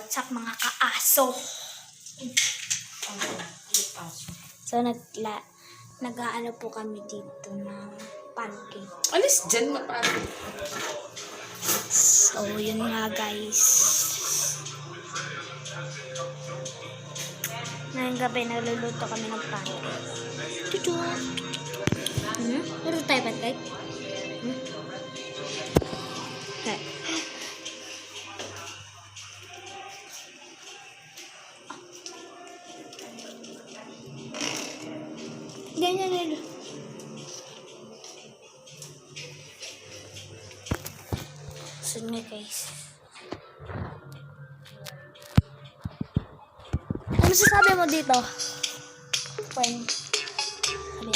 what's up mga kaaso? So, nag-aano po kami dito ng pancake. Alis dyan, mapari. So, yun nga guys. Ngayong gabi, nagluluto kami ng pancake. Chuchu! Luluto tayo pancake? Ganyan. So nga guys. Ano sasabi mo dito?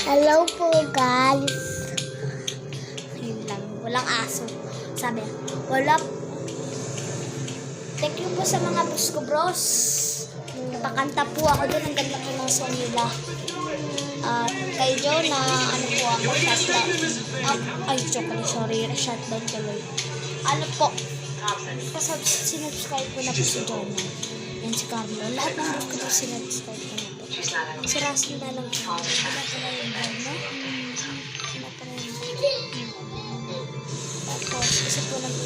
Hello po guys. Yun lang. Walang aso. Sabi, wala. Thank you po sa mga Busco Bros. Napakanta po ako doon. Ang ganda po ng song nila. Kay Jonah, ano po ako, shutdown tuloy. Ano po, sinubscribe ko na po si Jonah. Yan si Carlo. Lahat ng Busco Bros sinubscribe ko na po. Si Russell na lang po. Wala pala yung Jonah. Wala pala yung Tapos, isa po lang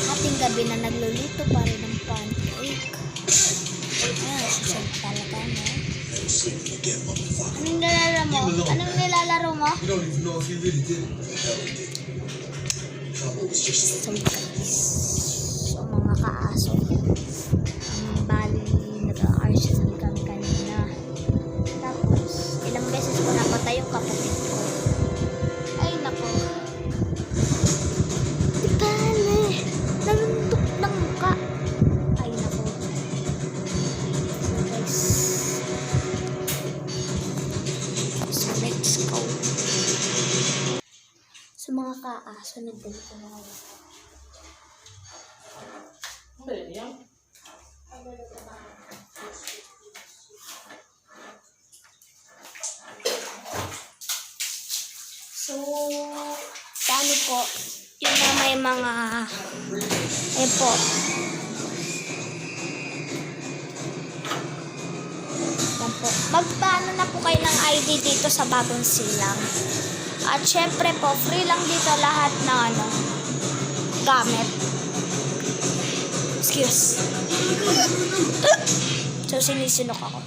ating gabi na nagluluto pa rin ng pancake. Sasal talaga, no? Anong nilalaro mo? Anong nilalaro mo? So guys, so mga kaaso, bali nag-arsenal kami kanina. Tapos, ilang beses ko napatay yung kapatid ko. Ay, nako. Di pala, nanuntok ng muka. Ay, nako. So guys, so let's go. So mga kaaso, nagdalito na ako. Ano yan? So, paano po? Yung na may mga, po. Yan po. Magpaano na po kayo ng ID dito sa Bagong Silang. At syempre po, free lang dito lahat ng gamit. Excuse. So, sinisinok ako.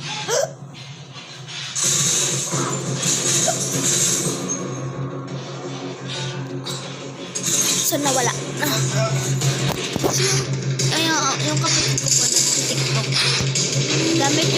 So, nawala. Yung kapatid ko po nag-tiktok. Gamit